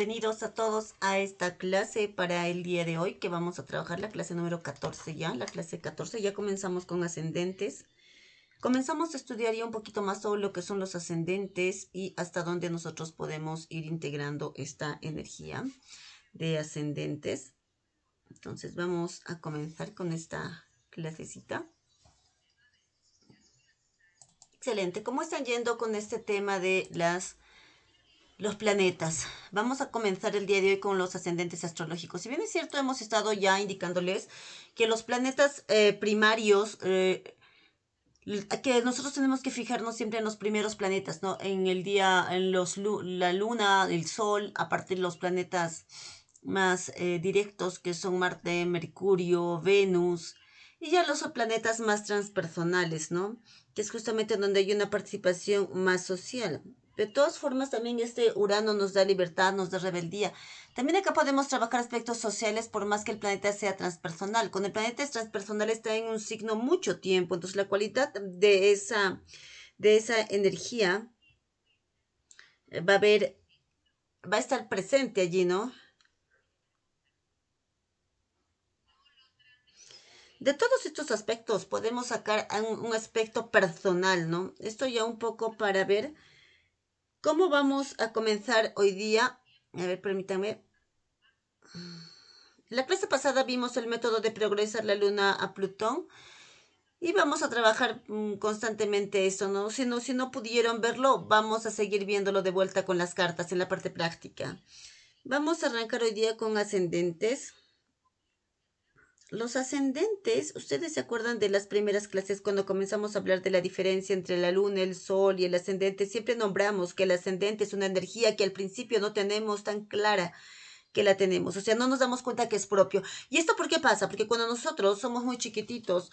bienvenidos a todos a esta clase para el día de hoy que vamos a trabajar la clase número 14 ya, la clase 14, ya comenzamos con ascendentes. Comenzamos a estudiar ya un poquito más sobre lo que son los ascendentes y hasta dónde nosotros podemos ir integrando esta energía de ascendentes. Entonces vamos a comenzar con esta clasecita. Excelente, ¿cómo están yendo con este tema de los planetas? Vamos a comenzar el día de hoy con los ascendentes astrológicos. Si bien es cierto, hemos estado ya indicándoles que los planetas primarios, que nosotros tenemos que fijarnos siempre en los primeros planetas, ¿no? En el día, en la luna, el sol, aparte de los planetas más directos que son Marte, Mercurio, Venus, y ya los planetas más transpersonales, ¿no? Que es justamente donde hay una participación más social. De todas formas, también este Urano nos da libertad, nos da rebeldía. También acá podemos trabajar aspectos sociales por más que el planeta sea transpersonal. Cuando el planeta es transpersonal está en un signo mucho tiempo, entonces la cualidad de esa energía va a estar presente allí, ¿no? De todos estos aspectos podemos sacar un aspecto personal, ¿no? Esto ya un poco para ver cómo vamos a comenzar hoy día. A ver, permítanme. La clase pasada vimos el método de progresar la luna a Plutón y vamos a trabajar constantemente eso, ¿no? Si no pudieron verlo, vamos a seguir viéndolo de vuelta con las cartas en la parte práctica. Vamos a arrancar hoy día con ascendentes. Los ascendentes, ¿ustedes se acuerdan de las primeras clases cuando comenzamos a hablar de la diferencia entre la luna, el sol y el ascendente? Siempre nombramos que el ascendente es una energía que al principio no tenemos tan clara que la tenemos, o sea, no nos damos cuenta que es propio. ¿Y esto por qué pasa? Porque cuando nosotros somos muy chiquititos,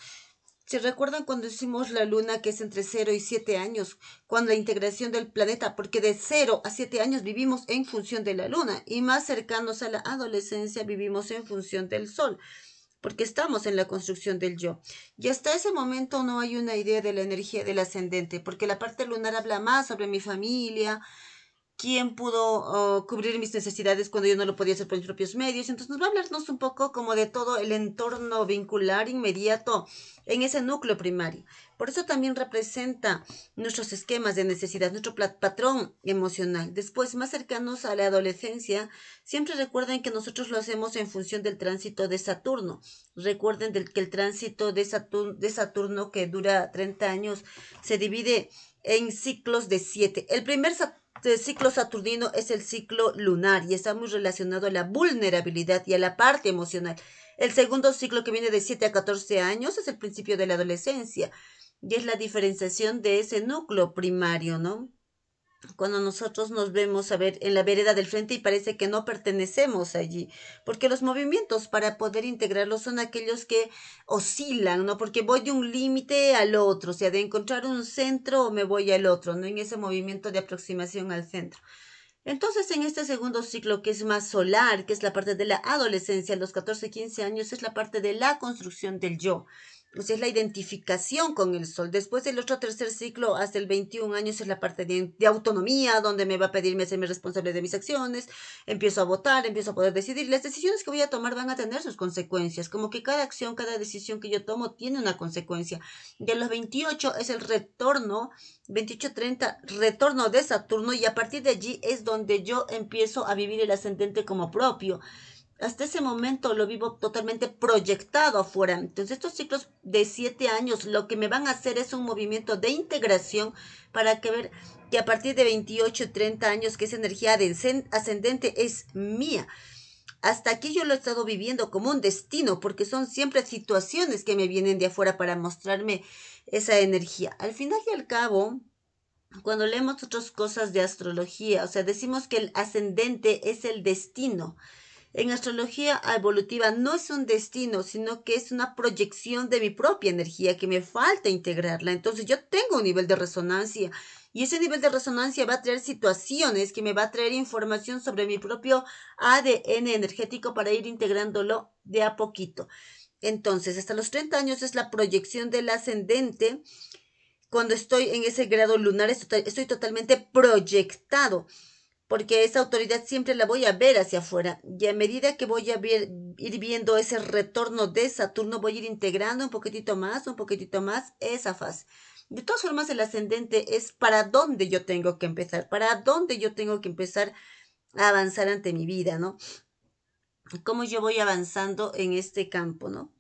¿se recuerdan cuando hicimos la luna que es entre 0 y 7 años? Cuando la integración del planeta, porque de 0 a 7 años vivimos en función de la luna y más cercanos a la adolescencia vivimos en función del sol porque estamos en la construcción del yo. Y hasta ese momento no hay una idea de la energía del ascendente, porque la parte lunar habla más sobre mi familia, quién pudo cubrir mis necesidades cuando yo no lo podía hacer por mis propios medios. Entonces nos va a hablarnos un poco como de todo el entorno vincular inmediato en ese núcleo primario. Por eso también representa nuestros esquemas de necesidad, nuestro patrón emocional. Después, más cercanos a la adolescencia, siempre recuerden que nosotros lo hacemos en función del tránsito de Saturno. Recuerden que el tránsito de Saturno, que dura 30 años, se divide en ciclos de 7. El primer ciclo saturnino es el ciclo lunar y está muy relacionado a la vulnerabilidad y a la parte emocional. El segundo ciclo, que viene de 7 a 14 años, es el principio de la adolescencia y es la diferenciación de ese núcleo primario, ¿no? Cuando nosotros nos vemos a ver en la vereda del frente y parece que no pertenecemos allí, porque los movimientos para poder integrarlos son aquellos que oscilan, ¿no? Porque voy de un límite al otro, o sea, de encontrar un centro me voy al otro, ¿no? En ese movimiento de aproximación al centro. Entonces, en este segundo ciclo, que es más solar, que es la parte de la adolescencia, a los 14, 15 años, es la parte de la construcción del yo. O sea, es la identificación con el sol. Después del otro tercer ciclo, hasta el 21 años, es la parte de autonomía, donde me va a pedirme hacerme responsable de mis acciones. Empiezo a votar, empiezo a poder decidir. Las decisiones que voy a tomar van a tener sus consecuencias. Como que cada acción, cada decisión que yo tomo tiene una consecuencia. De los 28 es el retorno 28-30, retorno de Saturno, y a partir de allí es donde yo empiezo a vivir el ascendente como propio. Hasta ese momento lo vivo totalmente proyectado afuera. Entonces estos ciclos de 7 años lo que me van a hacer es un movimiento de integración para que ver que a partir de 28 y 30 años que esa energía de ascendente es mía. Hasta aquí yo lo he estado viviendo como un destino, porque son siempre situaciones que me vienen de afuera para mostrarme esa energía. Al final y al cabo, cuando leemos otras cosas de astrología, o sea, decimos que el ascendente es el destino. En astrología evolutiva no es un destino, sino que es una proyección de mi propia energía que me falta integrarla. Entonces yo tengo un nivel de resonancia y ese nivel de resonancia va a traer situaciones que me va a traer información sobre mi propio ADN energético para ir integrándolo de a poquito. Entonces, hasta los 30 años es la proyección del ascendente. Cuando estoy en ese grado lunar estoy totalmente proyectado. porque esa autoridad siempre la voy a ver hacia afuera. Y a medida que voy a ir viendo ese retorno de Saturno, voy a ir integrando un poquitito más esa fase. De todas formas, el ascendente es para dónde yo tengo que empezar, para dónde yo tengo que empezar a avanzar ante mi vida, ¿no? Cómo yo voy avanzando en este campo, ¿no?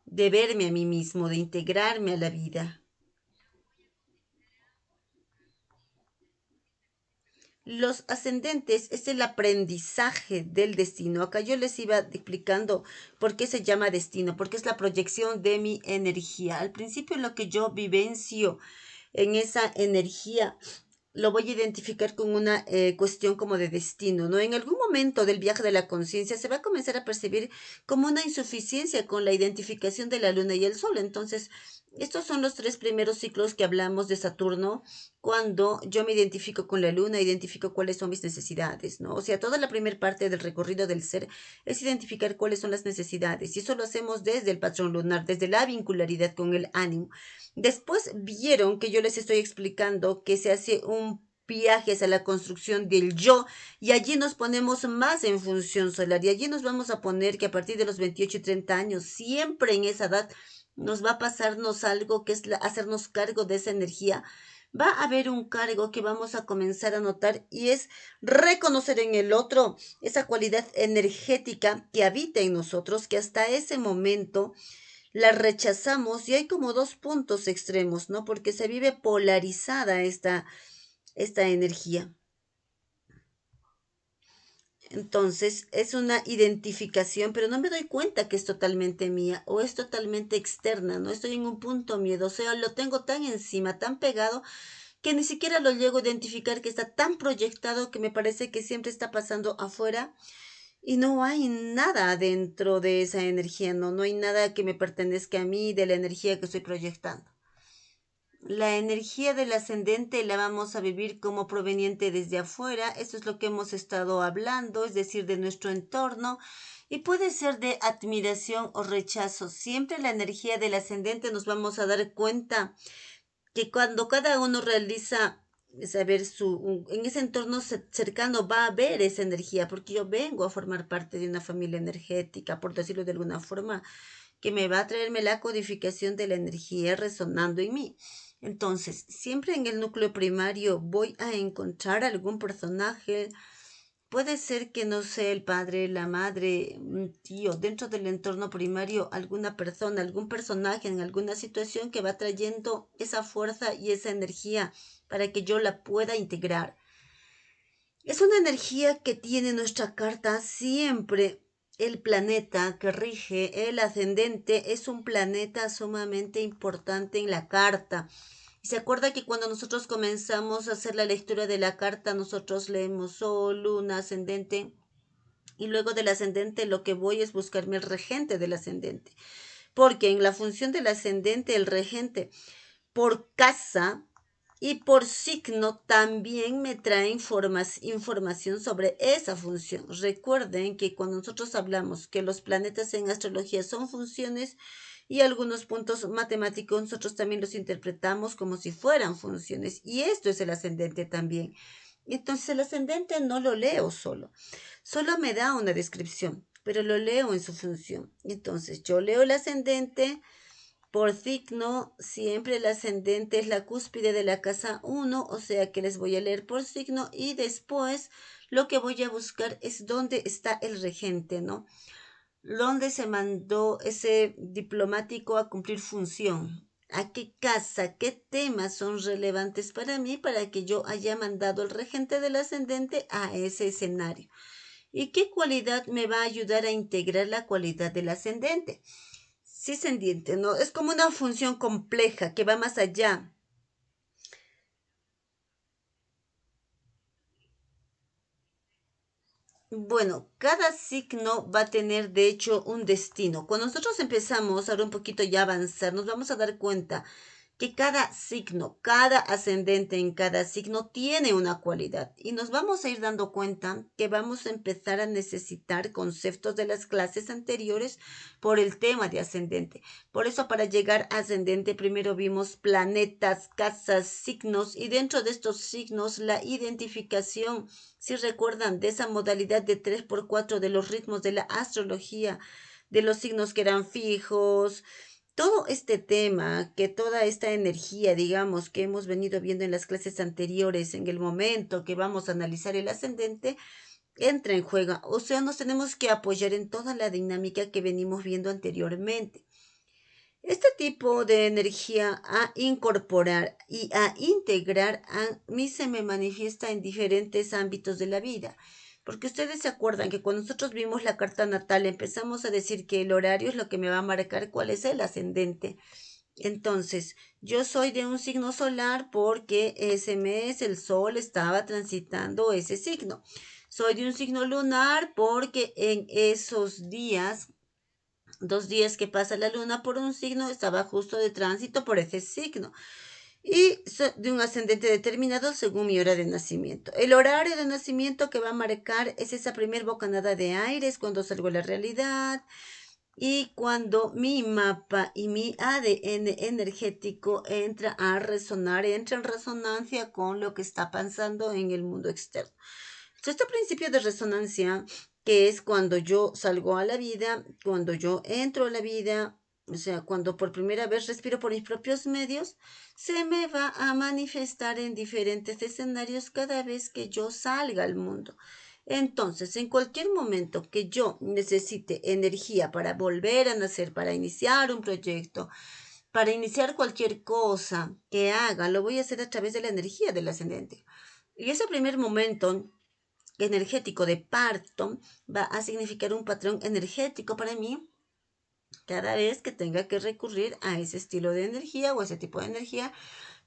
De verme a mí mismo, de integrarme a la vida. Los ascendentes es el aprendizaje del destino. Acá yo les iba explicando por qué se llama destino, porque es la proyección de mi energía. Al principio lo que yo vivencio en esa energía lo voy a identificar con una cuestión como de destino, ¿no? En algún momento del viaje de la conciencia se va a comenzar a percibir como una insuficiencia con la identificación de la luna y el sol. Entonces, estos son los tres primeros ciclos que hablamos de Saturno, cuando yo me identifico con la luna, identifico cuáles son mis necesidades, ¿no? O sea, toda la primera parte del recorrido del ser es identificar cuáles son las necesidades. Y eso lo hacemos desde el patrón lunar, desde la vincularidad con el ánimo. Después vieron que yo les estoy explicando que se hace un viaje hacia la construcción del yo y allí nos ponemos más en función solar y allí nos vamos a poner que a partir de los 28 y 30 años, siempre en esa edad, nos va a pasarnos algo que es hacernos cargo de esa energía. Va a haber un cargo que vamos a comenzar a notar y es reconocer en el otro esa cualidad energética que habita en nosotros, que hasta ese momento la rechazamos y hay como dos puntos extremos, ¿no? Porque se vive polarizada esta energía. Entonces, es una identificación, pero no me doy cuenta que es totalmente mía o es totalmente externa, ¿no? Estoy en un punto miedo, o sea, lo tengo tan encima, tan pegado, que ni siquiera lo llego a identificar, que está tan proyectado que me parece que siempre está pasando afuera y no hay nada dentro de esa energía, ¿no? No hay nada que me pertenezca a mí de la energía que estoy proyectando. La energía del ascendente la vamos a vivir como proveniente desde afuera, eso es lo que hemos estado hablando, es decir, de nuestro entorno, y puede ser de admiración o rechazo. Siempre la energía del ascendente nos vamos a dar cuenta que cuando cada uno realiza, saber en ese entorno cercano va a haber esa energía, porque yo vengo a formar parte de una familia energética, por decirlo de alguna forma, que me va a traerme la codificación de la energía resonando en mí. Entonces, siempre en el núcleo primario voy a encontrar algún personaje. Puede ser que no sea el padre, la madre, un tío, dentro del entorno primario, alguna persona, algún personaje en alguna situación que va trayendo esa fuerza y esa energía para que yo la pueda integrar. Es una energía que tiene nuestra carta siempre. El planeta que rige el ascendente es un planeta sumamente importante en la carta. Y se acuerda que cuando nosotros comenzamos a hacer la lectura de la carta, nosotros leemos Sol, Luna, Ascendente, y luego del ascendente lo que voy es buscarme el regente del ascendente. Porque en la función del ascendente, el regente, por casa y por signo también me trae información sobre esa función. Recuerden que cuando nosotros hablamos que los planetas en astrología son funciones y algunos puntos matemáticos, nosotros también los interpretamos como si fueran funciones. Y esto es el ascendente también. Entonces el ascendente no lo leo solo, solo me da una descripción, pero lo leo en su función. Entonces yo leo el ascendente por signo, siempre el ascendente es la cúspide de la casa uno, o sea que les voy a leer por signo y después lo que voy a buscar es dónde está el regente, ¿no? ¿Dónde se mandó ese diplomático a cumplir función? ¿A qué casa, qué temas son relevantes para mí para que yo haya mandado al regente del ascendente a ese escenario? ¿Y qué cualidad me va a ayudar a integrar la cualidad del ascendente? Sí se entiende, ¿no? Es como una función compleja que va más allá. Bueno, cada signo va a tener de hecho un destino. Cuando nosotros empezamos ahora un poquito ya a avanzar, nos vamos a dar cuenta que cada signo, cada ascendente en cada signo tiene una cualidad y nos vamos a ir dando cuenta que vamos a empezar a necesitar conceptos de las clases anteriores por el tema de ascendente. Por eso para llegar a ascendente primero vimos planetas, casas, signos y dentro de estos signos la identificación, si recuerdan, de esa modalidad de 3 por 4 de los ritmos de la astrología, de los signos que eran fijos, todo este tema, que toda esta energía, digamos, que hemos venido viendo en las clases anteriores, en el momento que vamos a analizar el ascendente, entra en juego. O sea, nos tenemos que apoyar en toda la dinámica que venimos viendo anteriormente. Este tipo de energía a incorporar y a integrar a mí se me manifiesta en diferentes ámbitos de la vida. Porque ustedes se acuerdan que cuando nosotros vimos la carta natal empezamos a decir que el horario es lo que me va a marcar cuál es el ascendente. Entonces, yo soy de un signo solar porque ese mes el sol estaba transitando ese signo. Soy de un signo lunar porque en esos días 2 días que pasa la luna por un signo, estaba justo de tránsito por ese signo. Y de un ascendente determinado según mi hora de nacimiento. El horario de nacimiento que va a marcar es esa primer bocanada de aire, es cuando salgo a la realidad y cuando mi mapa y mi ADN energético entra a resonar, entra en resonancia con lo que está pasando en el mundo externo. Este principio de resonancia, que es cuando yo salgo a la vida, cuando yo entro a la vida, o sea, cuando por primera vez respiro por mis propios medios, se me va a manifestar en diferentes escenarios cada vez que yo salga al mundo. Entonces, en cualquier momento que yo necesite energía para volver a nacer, para iniciar un proyecto, para iniciar cualquier cosa que haga, lo voy a hacer a través de la energía del ascendente. Y ese primer momento energético de parto va a significar un patrón energético para mí cada vez que tenga que recurrir a ese estilo de energía o ese tipo de energía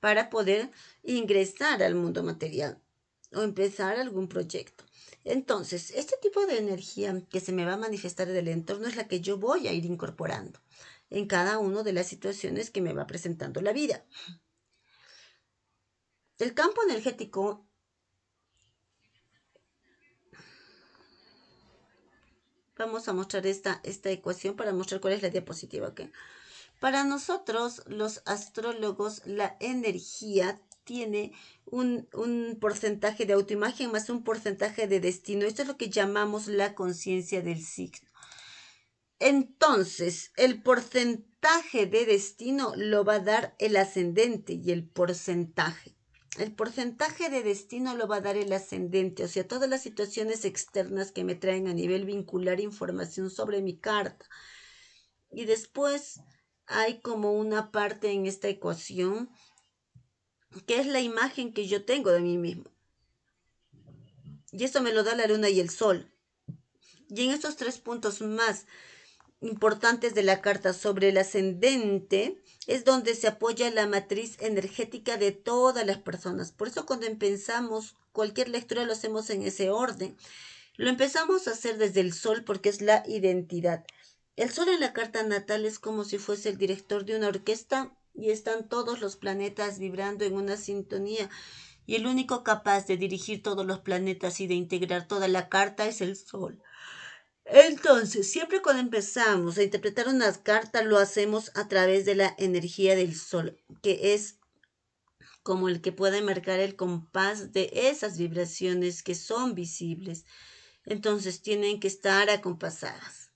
para poder ingresar al mundo material o empezar algún proyecto. Entonces, este tipo de energía que se me va a manifestar del entorno es la que yo voy a ir incorporando en cada una de las situaciones que me va presentando la vida. El campo energético. Vamos a mostrar esta ecuación para mostrar cuál es la diapositiva. ¿Okay? Para nosotros, los astrólogos, la energía tiene un porcentaje de autoimagen más un porcentaje de destino. Esto es lo que llamamos la conciencia del signo. Entonces, el porcentaje de destino lo va a dar el ascendente y el porcentaje. El porcentaje de destino lo va a dar el ascendente, o sea, todas las situaciones externas que me traen a nivel vincular información sobre mi carta. Y después hay como una parte en esta ecuación que es la imagen que yo tengo de mí mismo. Y esto me lo da la luna y el sol. Y en estos 3 puntos más importantes de la carta sobre el ascendente es donde se apoya la matriz energética de todas las personas. Por eso cuando empezamos cualquier lectura lo hacemos en ese orden. Lo empezamos a hacer desde el sol porque es la identidad. El sol en la carta natal es como si fuese el director de una orquesta y están todos los planetas vibrando en una sintonía. Y el único capaz de dirigir todos los planetas y de integrar toda la carta es el sol. Entonces, siempre cuando empezamos a interpretar una carta, lo hacemos a través de la energía del sol, que es como el que puede marcar el compás de esas vibraciones que son visibles. Entonces, tienen que estar acompasadas.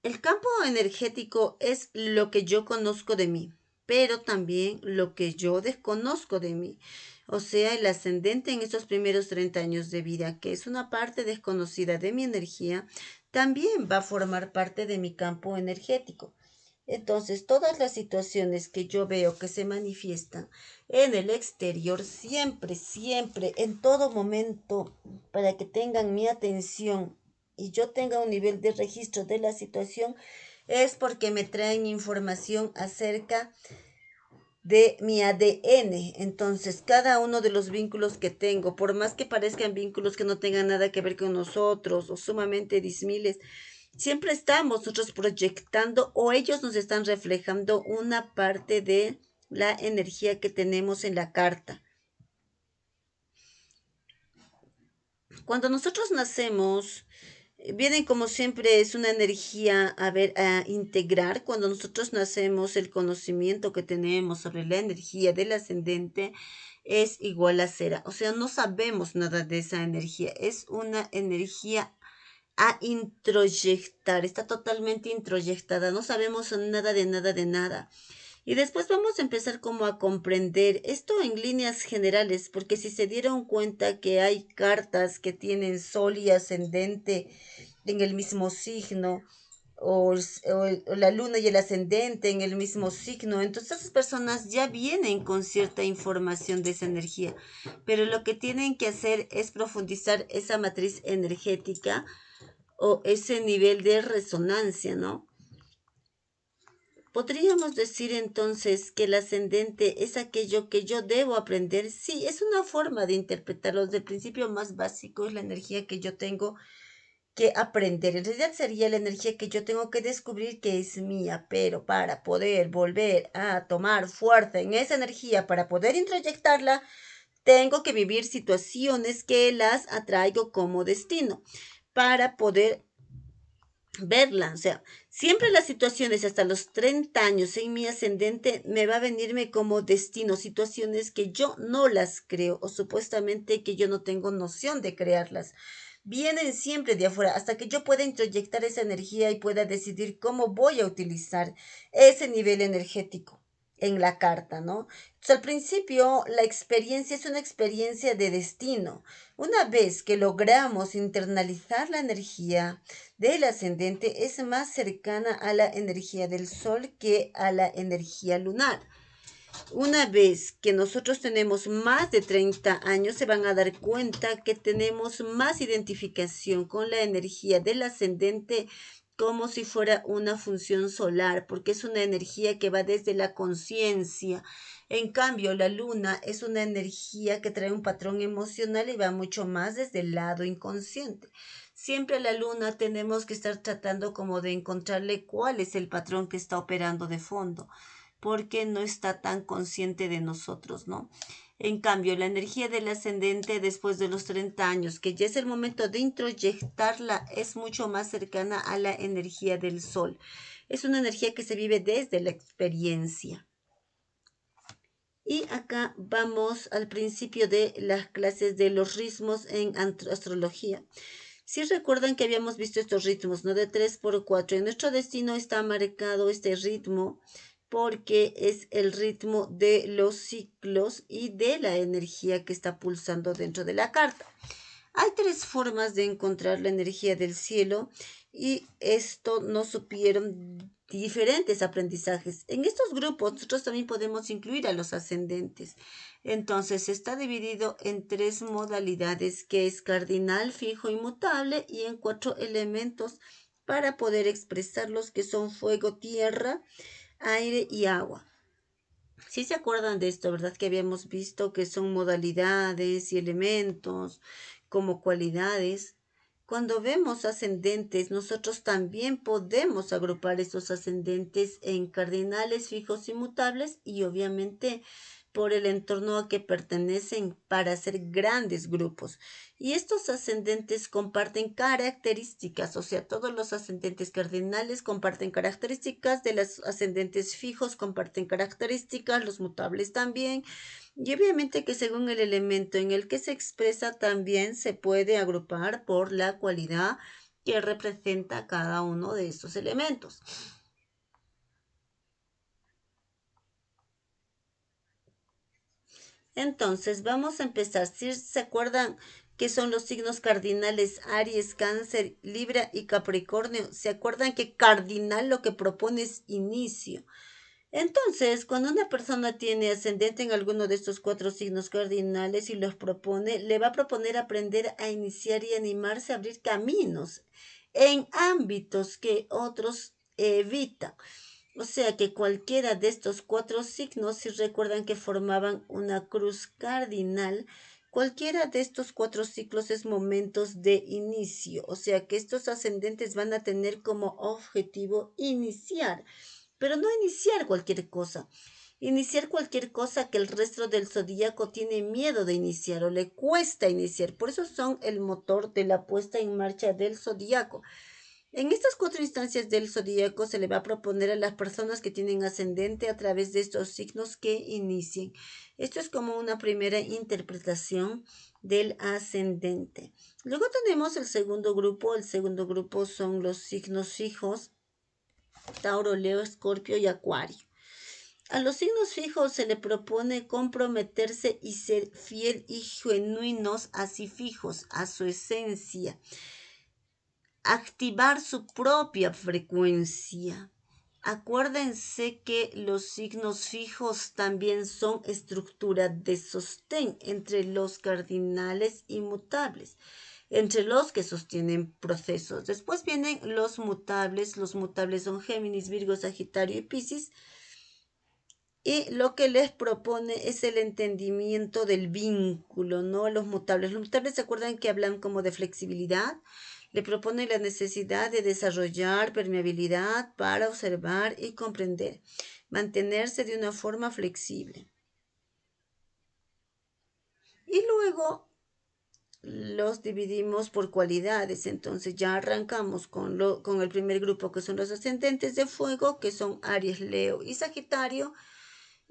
El campo energético es lo que yo conozco de mí, pero también lo que yo desconozco de mí. O sea, el ascendente en estos primeros 30 años de vida, que es una parte desconocida de mi energía, también va a formar parte de mi campo energético. Entonces, todas las situaciones que yo veo que se manifiestan en el exterior, siempre, siempre, en todo momento, para que tengan mi atención y yo tenga un nivel de registro de la situación, es porque me traen información acerca de mi ADN. Entonces, cada uno de los vínculos que tengo, por más que parezcan vínculos que no tengan nada que ver con nosotros o sumamente dismiles, siempre estamos nosotros proyectando o ellos nos están reflejando una parte de la energía que tenemos en la carta. Cuando nosotros nacemos, vienen como siempre, es una energía a ver, a integrar. Cuando nosotros nacemos, el conocimiento que tenemos sobre la energía del ascendente es igual a cero. O sea, no sabemos nada de esa energía. Es una energía a introyectar, está totalmente introyectada, no sabemos nada de nada de nada. Y después vamos a empezar como a comprender esto en líneas generales, porque si se dieron cuenta que hay cartas que tienen sol y ascendente en el mismo signo, o la luna y el ascendente en el mismo signo, entonces esas personas ya vienen con cierta información de esa energía, pero lo que tienen que hacer es profundizar esa matriz energética o ese nivel de resonancia, ¿no? Podríamos decir entonces que el ascendente es aquello que yo debo aprender. Sí, es una forma de interpretarlo. Desde el principio más básico es la energía que yo tengo que aprender. En realidad sería la energía que yo tengo que descubrir que es mía, pero para poder volver a tomar fuerza en esa energía, para poder introyectarla, tengo que vivir situaciones que las atraigo como destino para poder verla. O sea, siempre las situaciones hasta los 30 años en mi ascendente me va a venirme como destino, situaciones que yo no las creo o supuestamente que yo no tengo noción de crearlas. Vienen siempre de afuera hasta que yo pueda introyectar esa energía y pueda decidir cómo voy a utilizar ese nivel energético en la carta, ¿no? Entonces, al principio, la experiencia es una experiencia de destino. Una vez que logramos internalizar la energía, del ascendente es más cercana a la energía del sol que a la energía lunar. Una vez que nosotros tenemos más de 30 años, se van a dar cuenta que tenemos más identificación con la energía del ascendente como si fuera una función solar, porque es una energía que va desde la conciencia. En cambio, la luna es una energía que trae un patrón emocional y va mucho más desde el lado inconsciente. Siempre a la luna tenemos que estar tratando como de encontrarle cuál es el patrón que está operando de fondo porque no está tan consciente de nosotros, ¿no? En cambio, la energía del ascendente después de los 30 años, que ya es el momento de introyectarla, es mucho más cercana a la energía del sol. Es una energía que se vive desde la experiencia. Y acá vamos al principio de las clases de los ritmos en astrología. Si recuerdan que habíamos visto estos ritmos, ¿no? De 3 por 4. En nuestro destino está marcado este ritmo porque es el ritmo de los ciclos y de la energía que está pulsando dentro de la carta. Hay tres formas de encontrar la energía del cielo y esto nos supieron diferentes aprendizajes. En estos grupos nosotros también podemos incluir a los ascendentes. Entonces está dividido en tres modalidades que es cardinal, fijo, inmutable y en cuatro elementos para poder expresarlos que son fuego, tierra, aire y agua. Si se acuerdan de esto, ¿verdad? Que habíamos visto que son modalidades y elementos como cualidades. Cuando vemos ascendentes, nosotros también podemos agrupar esos ascendentes en cardinales, fijos y mutables y obviamente por el entorno a que pertenecen para hacer grandes grupos. Y estos ascendentes comparten características, o sea, todos los ascendentes cardinales comparten características, de los ascendentes fijos comparten características, los mutables también, y obviamente que según el elemento en el que se expresa también se puede agrupar por la cualidad que representa cada uno de estos elementos. Entonces, vamos a empezar. Si se acuerdan que son los signos cardinales Aries, Cáncer, Libra y Capricornio, se acuerdan que cardinal lo que propone es inicio. Entonces, cuando una persona tiene ascendente en alguno de estos cuatro signos cardinales y los propone, le va a proponer aprender a iniciar y animarse a abrir caminos en ámbitos que otros evitan. O sea que cualquiera de estos cuatro signos, si recuerdan que formaban una cruz cardinal, cualquiera de estos cuatro ciclos es momentos de inicio. O sea que estos ascendentes van a tener como objetivo iniciar, pero no iniciar cualquier cosa. Iniciar cualquier cosa que el resto del zodíaco tiene miedo de iniciar o le cuesta iniciar. Por eso son el motor de la puesta en marcha del zodíaco. En estas 4 instancias del zodíaco se le va a proponer a las personas que tienen ascendente a través de estos signos que inicien. Esto es como una primera interpretación del ascendente. Luego tenemos el segundo grupo. El segundo grupo son los signos fijos: Tauro, Leo, Escorpio y Acuario. A los signos fijos se le propone comprometerse y ser fiel y genuinos, así fijos, a su esencia. Activar su propia frecuencia. Acuérdense que los signos fijos también son estructura de sostén entre los cardinales inmutables, entre los que sostienen procesos. Después vienen los mutables. Los mutables son Géminis, Virgo, Sagitario y Piscis. Y lo que les propone es el entendimiento del vínculo, ¿no? Los mutables. Los mutables se acuerdan que hablan como de flexibilidad. Le propone la necesidad de desarrollar permeabilidad para observar y comprender. Mantenerse de una forma flexible. Y luego los dividimos por cualidades. Entonces ya arrancamos con el primer grupo, que son los ascendentes de fuego, que son Aries, Leo y Sagitario.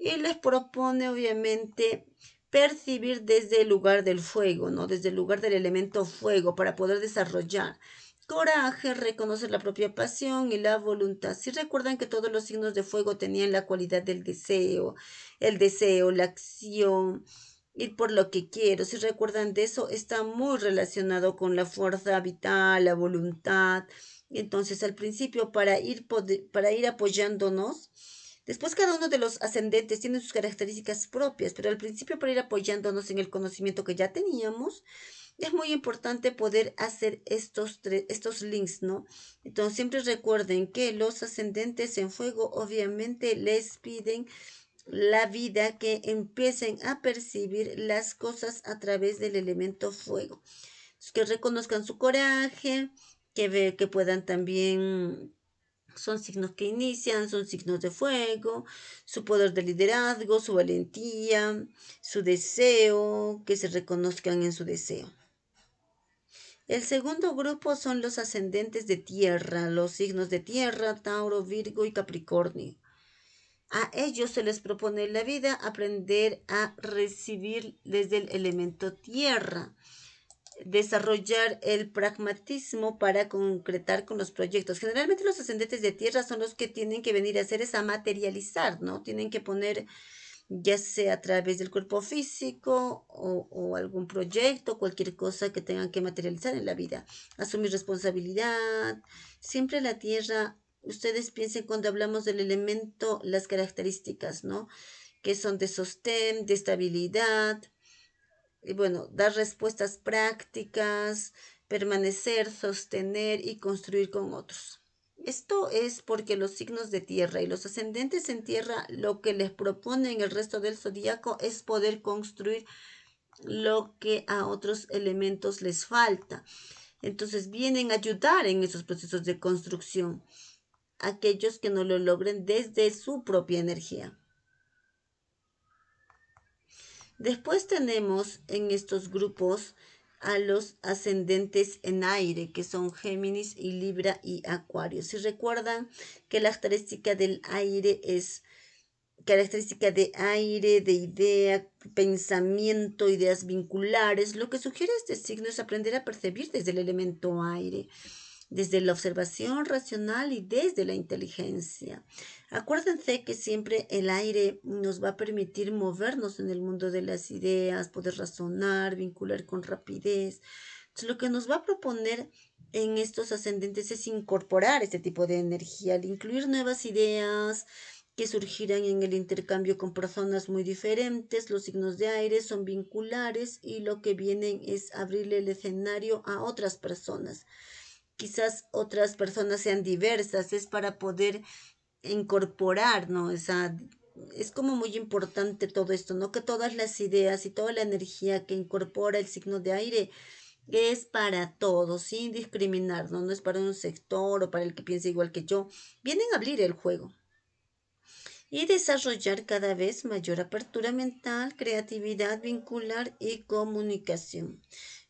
Y les propone obviamente percibir desde el lugar del fuego, ¿no? Desde el lugar del elemento fuego para poder desarrollar. Coraje, reconocer la propia pasión y la voluntad. Si recuerdan que todos los signos de fuego tenían la cualidad del deseo, la acción, ir por lo que quiero. Si recuerdan de eso, está muy relacionado con la fuerza vital, la voluntad. Entonces, al principio, para ir apoyándonos. Después cada uno de los ascendentes tiene sus características propias, pero al principio, para ir apoyándonos en el conocimiento que ya teníamos, es muy importante poder hacer estos links, ¿no? Entonces siempre recuerden que los ascendentes en fuego obviamente les piden la vida, que empiecen a percibir las cosas a través del elemento fuego. Que reconozcan su coraje, que puedan también. Son signos que inician, son signos de fuego, su poder de liderazgo, su valentía, su deseo, que se reconozcan en su deseo. El segundo grupo son los ascendentes de tierra, los signos de tierra: Tauro, Virgo y Capricornio. A ellos se les propone en la vida aprender a recibir desde el elemento tierra, desarrollar el pragmatismo para concretar con los proyectos. Generalmente los ascendentes de tierra son los que tienen que venir a hacer es a materializar, ¿no? Tienen que poner, ya sea a través del cuerpo físico o algún proyecto, cualquier cosa que tengan que materializar en la vida. Asumir responsabilidad. Siempre la tierra, ustedes piensen cuando hablamos del elemento, las características, ¿no? Que son de sostén, de estabilidad, y bueno, dar respuestas prácticas, permanecer, sostener y construir con otros. Esto es porque los signos de tierra y los ascendentes en tierra, lo que les proponen el resto del zodíaco es poder construir lo que a otros elementos les falta. Entonces vienen a ayudar en esos procesos de construcción aquellos que no lo logren desde su propia energía. Después tenemos en estos grupos a los ascendentes en aire, que son Géminis y Libra y Acuario. Si recuerdan que la característica del aire es característica de aire, de idea, pensamiento, ideas vinculares, lo que sugiere este signo es aprender a percibir desde el elemento aire, desde la observación racional y desde la inteligencia. Acuérdense que siempre el aire nos va a permitir movernos en el mundo de las ideas, poder razonar, vincular con rapidez. Entonces, lo que nos va a proponer en estos ascendentes es incorporar este tipo de energía, al incluir nuevas ideas que surgirán en el intercambio con personas muy diferentes. Los signos de aire son vinculares y lo que vienen es abrirle el escenario a otras personas. Quizás otras personas sean diversas, es para poder incorporar, ¿no? Es como muy importante todo esto, ¿no? Que todas las ideas y toda la energía que incorpora el signo de aire es para todos, sin discriminar, ¿no? No es para un sector o para el que piense igual que yo. Vienen a abrir el juego. y desarrollar cada vez mayor apertura mental, creatividad vincular y comunicación.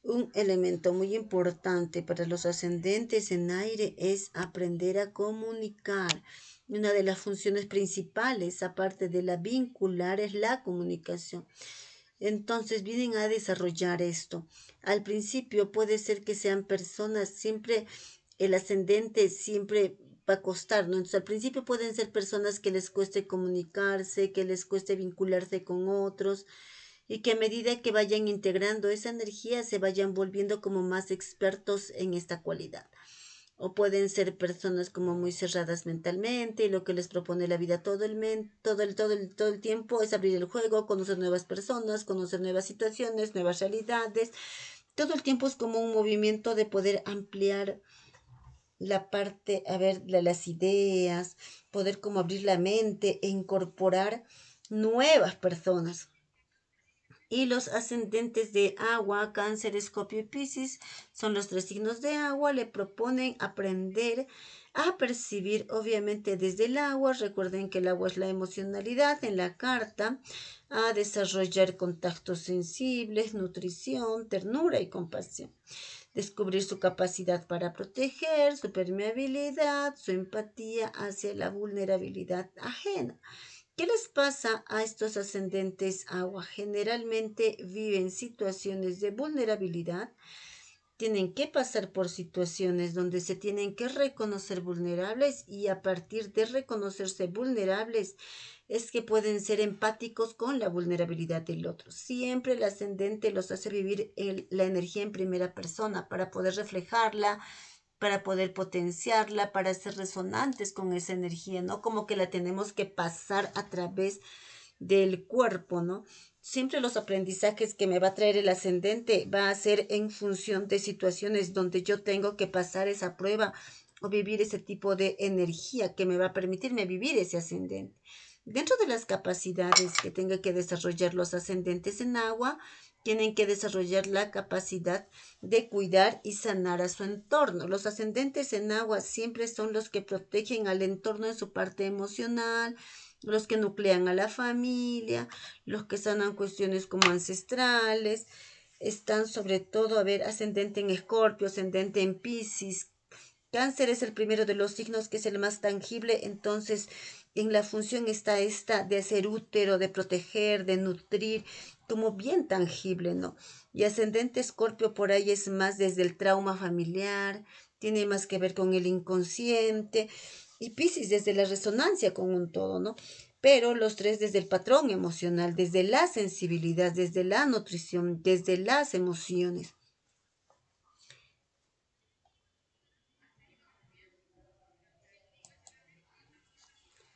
Un elemento muy importante para los ascendentes en aire es aprender a comunicar. Una de las funciones principales, aparte de la vincular, es la comunicación. Entonces vienen a desarrollar esto. Al principio puede ser que sean personas siempre, el ascendente siempre va a costar, ¿no? Entonces al principio pueden ser personas que les cueste comunicarse, que les cueste vincularse con otros y que a medida que vayan integrando esa energía se vayan volviendo como más expertos en esta cualidad. O pueden ser personas como muy cerradas mentalmente y lo que les propone la vida todo el tiempo es abrir el juego, conocer nuevas personas, conocer nuevas situaciones, nuevas realidades. Todo el tiempo es como un movimiento de poder ampliar la parte, a ver, las ideas, poder como abrir la mente e incorporar nuevas personas. Y los ascendentes de agua, Cáncer, Escorpio y Piscis, son los tres signos de agua. Le proponen aprender a percibir, obviamente, desde el agua. Recuerden que el agua es la emocionalidad en la carta. A desarrollar contactos sensibles, nutrición, ternura y compasión. Descubrir su capacidad para proteger, su permeabilidad, su empatía hacia la vulnerabilidad ajena. ¿Qué les pasa a estos ascendentes agua? Generalmente viven situaciones de vulnerabilidad, tienen que pasar por situaciones donde se tienen que reconocer vulnerables y a partir de reconocerse vulnerables es que pueden ser empáticos con la vulnerabilidad del otro. Siempre el ascendente los hace vivir la energía en primera persona para poder reflejarla, para poder potenciarla, para ser resonantes con esa energía, ¿no? Como que la tenemos que pasar a través del cuerpo, ¿no? Siempre los aprendizajes que me va a traer el ascendente va a ser en función de situaciones donde yo tengo que pasar esa prueba o vivir ese tipo de energía que me va a permitirme vivir ese ascendente. Dentro de las capacidades que tenga que desarrollar los ascendentes en agua, tienen que desarrollar la capacidad de cuidar y sanar a su entorno. Los ascendentes en agua siempre son los que protegen al entorno en su parte emocional, los que nuclean a la familia, los que sanan cuestiones como ancestrales, están sobre todo, a ver, ascendente en Escorpio, ascendente en Piscis. Cáncer es el primero de los signos que es el más tangible, entonces en la función está esta de hacer útero, de proteger, de nutrir, como bien tangible, ¿no? Y ascendente Escorpio por ahí es más desde el trauma familiar, tiene más que ver con el inconsciente, y Piscis desde la resonancia con un todo, ¿no? Pero los tres desde el patrón emocional, desde la sensibilidad, desde la nutrición, desde las emociones.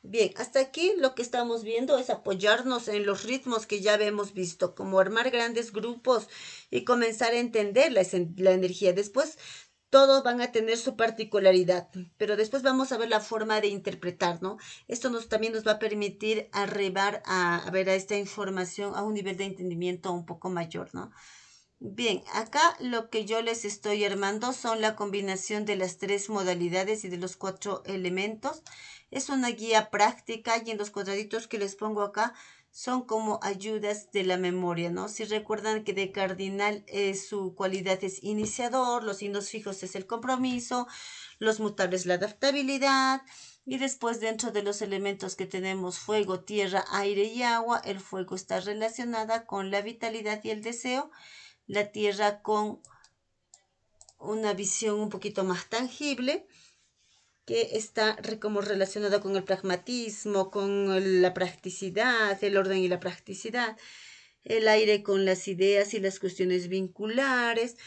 Bien, hasta aquí lo que estamos viendo es apoyarnos en los ritmos que ya hemos visto, como armar grandes grupos y comenzar a entender la energía. Después todos van a tener su particularidad, pero después vamos a ver la forma de interpretar, ¿no? Esto también nos va a permitir arribar a ver a esta información a un nivel de entendimiento un poco mayor, ¿no? Bien, acá lo que yo les estoy armando son la combinación de las tres modalidades y de los cuatro elementos. Es una guía práctica y en los cuadraditos que les pongo acá son como ayudas de la memoria, ¿no? Si recuerdan que de cardinal su cualidad es iniciador, los signos fijos es el compromiso, los mutables la adaptabilidad y después dentro de los elementos que tenemos fuego, tierra, aire y agua, el fuego está relacionada con la vitalidad y el deseo, la tierra con una visión un poquito más tangible, que está como relacionada con el pragmatismo, con la practicidad, el orden y la practicidad, el aire con las ideas y las cuestiones vinculares,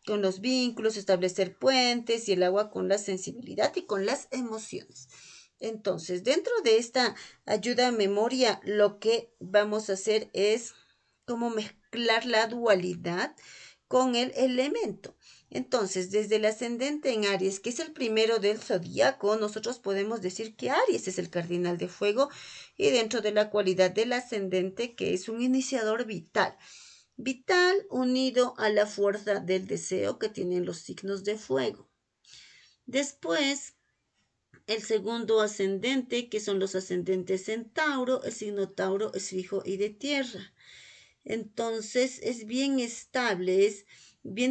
con los vínculos, establecer puentes, y el agua con la sensibilidad y con las emociones. Entonces, dentro de esta ayuda a memoria, lo que vamos a hacer es como mezclar la dualidad con el elemento. Entonces, desde el ascendente en Aries, que es el primero del zodiaco, nosotros podemos decir que Aries es el cardinal de fuego y dentro de la cualidad del ascendente, que es un iniciador vital. Vital unido a la fuerza del deseo que tienen los signos de fuego. Después, El segundo ascendente, que son los ascendentes en Tauro, el signo Tauro es fijo y de tierra. Entonces es bien estable, es bien